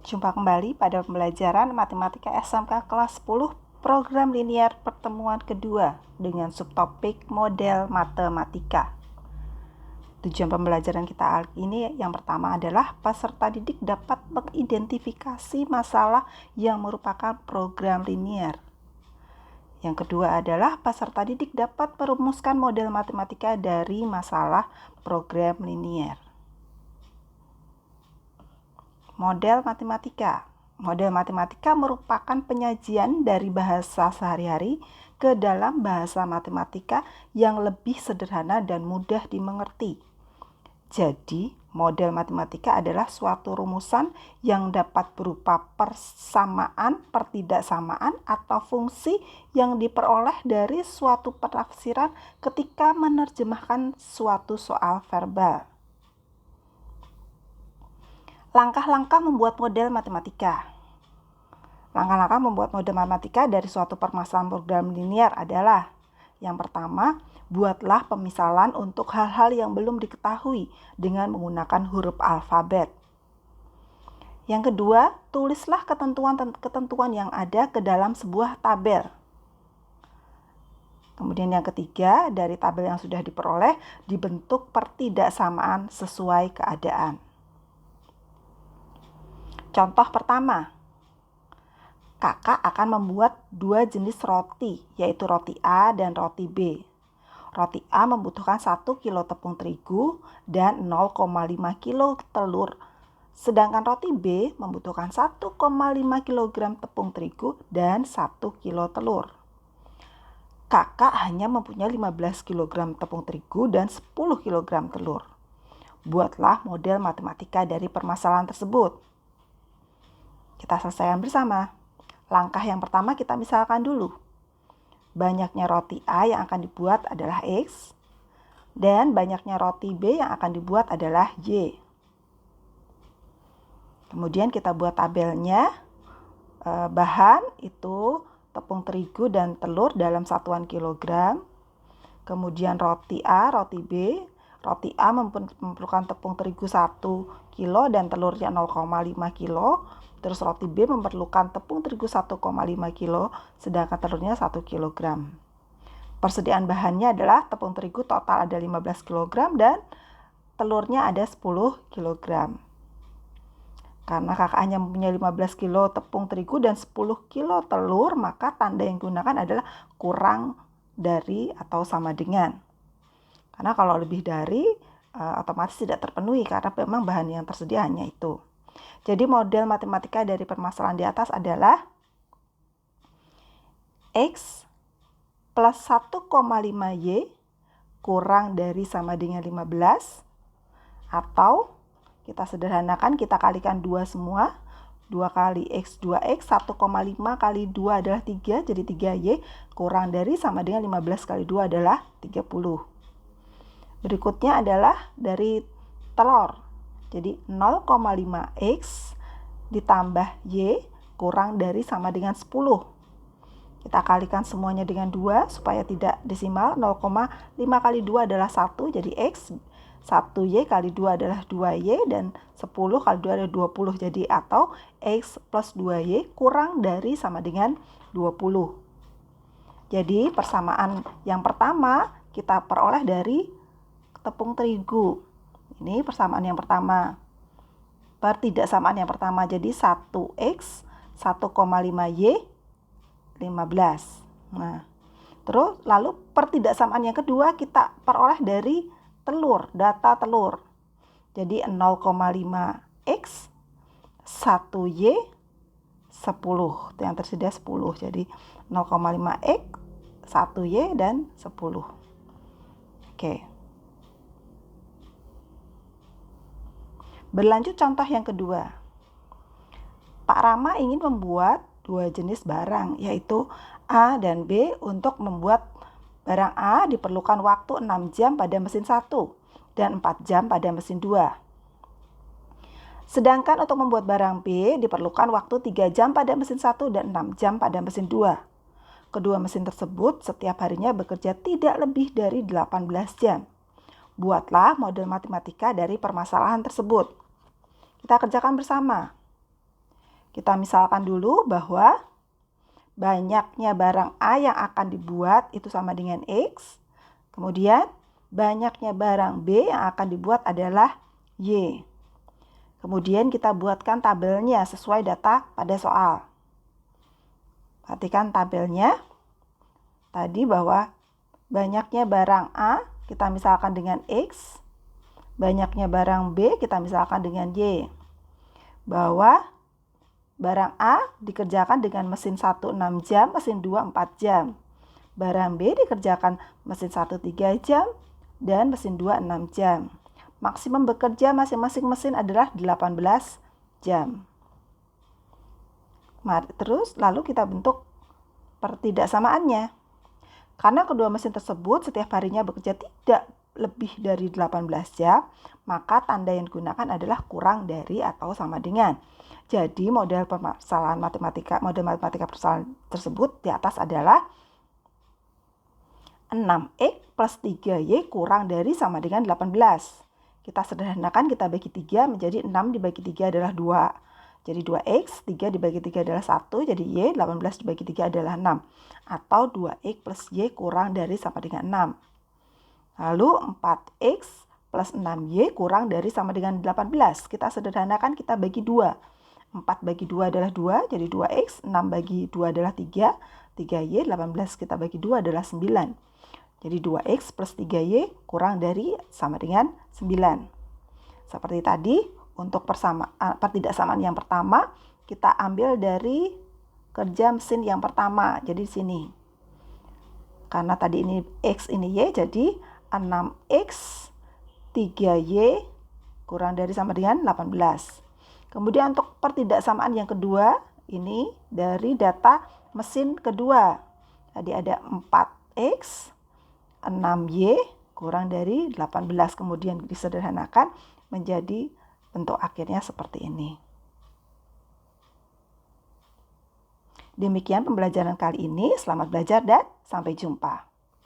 Jumpa kembali pada pembelajaran Matematika SMK kelas 10 program linear pertemuan kedua dengan subtopik model matematika. Tujuan pembelajaran kita kali ini yang pertama adalah peserta didik dapat mengidentifikasi masalah yang merupakan program linear. Yang kedua adalah peserta didik dapat merumuskan model matematika dari masalah program linear. Model matematika. Model matematika merupakan penyajian dari bahasa sehari-hari ke dalam bahasa matematika yang lebih sederhana dan mudah dimengerti. Jadi, model matematika adalah suatu rumusan yang dapat berupa persamaan, pertidaksamaan, atau fungsi yang diperoleh dari suatu penafsiran ketika menerjemahkan suatu soal verbal. Langkah-langkah membuat model matematika. Langkah-langkah membuat model matematika dari suatu permasalahan program linear adalah: yang pertama, buatlah pemisalan untuk hal-hal yang belum diketahui dengan menggunakan huruf alfabet. Yang kedua, tulislah ketentuan-ketentuan yang ada ke dalam sebuah tabel. Kemudian yang ketiga, dari tabel yang sudah diperoleh, dibentuk pertidaksamaan sesuai keadaan. Contoh pertama, kakak akan membuat dua jenis roti, yaitu roti A dan roti B. Roti A membutuhkan 1 kilo tepung terigu dan 0,5 kilo telur. Sedangkan roti B membutuhkan 1,5 kg tepung terigu dan 1 kilo telur. Kakak hanya mempunyai 15 kg tepung terigu dan 10 kg telur. Buatlah model matematika dari permasalahan tersebut. Kita selesaikan bersama. Langkah yang pertama kita misalkan dulu. Banyaknya roti A yang akan dibuat adalah X, dan banyaknya roti B yang akan dibuat adalah Y. Kemudian kita buat tabelnya. Bahan itu tepung terigu dan telur dalam satuan kilogram. Kemudian roti A, roti B. Roti A memerlukan tepung terigu 1 kilo dan telurnya 0,5 kilo. Terus roti B memerlukan tepung terigu 1,5 kilo, sedangkan telurnya 1 kg. Persediaan bahannya adalah tepung terigu total ada 15 kg dan telurnya ada 10 kg. Karena kakak hanya mempunyai 15 kilo tepung terigu dan 10 kilo telur, maka tanda yang digunakan adalah kurang dari atau sama dengan. Karena kalau lebih dari, otomatis tidak terpenuhi karena memang bahan yang tersedia hanya itu. Jadi model matematika dari permasalahan di atas adalah X plus 1,5 Y kurang dari sama dengan 15, atau kita sederhanakan, kita kalikan 2 semua. 2 kali X 2X, 1,5 kali 2 adalah 3, jadi 3Y kurang dari sama dengan 15 kali 2 adalah 30. Berikutnya adalah dari telur. Jadi 0,5X ditambah Y kurang dari sama dengan 10. Kita kalikan semuanya dengan 2 supaya tidak desimal. 0,5 kali 2 adalah 1, jadi X. 1Y kali 2 adalah 2Y dan 10 kali 2 adalah 20. Jadi atau X plus 2Y kurang dari sama dengan 20. Jadi persamaan yang pertama kita peroleh dari tepung terigu. Ini persamaan yang pertama. Pertidaksamaan yang pertama, jadi 1X 1,5Y 15. Nah, terus lalu pertidaksamaan yang kedua kita peroleh dari telur, data telur. Jadi 0,5X 1Y 10. Yang tersedia 10. Jadi 0,5X 1Y dan 10. Oke. Berlanjut contoh yang kedua. Pak Rama ingin membuat dua jenis barang, yaitu A dan B. Untuk membuat barang A diperlukan waktu 6 jam pada mesin 1 dan 4 jam pada mesin 2. Sedangkan untuk membuat barang B diperlukan waktu 3 jam pada mesin 1 dan 6 jam pada mesin 2. Kedua mesin tersebut setiap harinya bekerja tidak lebih dari 18 jam. Buatlah model matematika dari permasalahan tersebut. Kita kerjakan bersama. Kita misalkan dulu bahwa banyaknya barang A yang akan dibuat itu sama dengan X. Kemudian banyaknya barang B yang akan dibuat adalah Y. Kemudian kita buatkan tabelnya sesuai data pada soal. Perhatikan tabelnya. Tadi bahwa banyaknya barang A kita misalkan dengan X. Banyaknya barang B kita misalkan dengan Y. Bahwa barang A dikerjakan dengan mesin 1 6 jam, mesin 2 4 jam. Barang B dikerjakan mesin 1 3 jam dan mesin 2 6 jam. Maksimum bekerja masing-masing mesin adalah 18 jam. Terus lalu kita bentuk pertidaksamaannya. Karena kedua mesin tersebut setiap harinya bekerja tidak lebih dari 18 jam, maka tanda yang digunakan adalah kurang dari atau sama dengan. Jadi model matematika persoalan tersebut di atas adalah 6X plus 3Y kurang dari sama dengan 18. Kita sederhanakan, kita bagi 3 menjadi 6 dibagi 3 adalah 2. Jadi 2X, 3 dibagi 3 adalah 1, jadi Y, 18 dibagi 3 adalah 6. Atau 2X plus Y kurang dari sama dengan 6. Lalu 4X plus 6Y kurang dari sama dengan 18. Kita sederhanakan, kita bagi 2. 4 bagi 2 adalah 2, jadi 2X. 6 bagi 2 adalah 3. 3Y, 18 kita bagi 2 adalah 9. Jadi 2X plus 3Y kurang dari sama dengan 9. Seperti tadi, untuk pertidaksamaan yang pertama, kita ambil dari kerja mesin yang pertama. Jadi di sini. Karena tadi ini X, ini Y, jadi 6X 3Y kurang dari sama dengan 18. Kemudian untuk pertidaksamaan yang kedua, ini dari data mesin kedua. Tadi ada 4X 6Y kurang dari 18. Kemudian disederhanakan menjadi bentuk akhirnya seperti ini. Demikian pembelajaran kali ini. Selamat belajar dan sampai jumpa.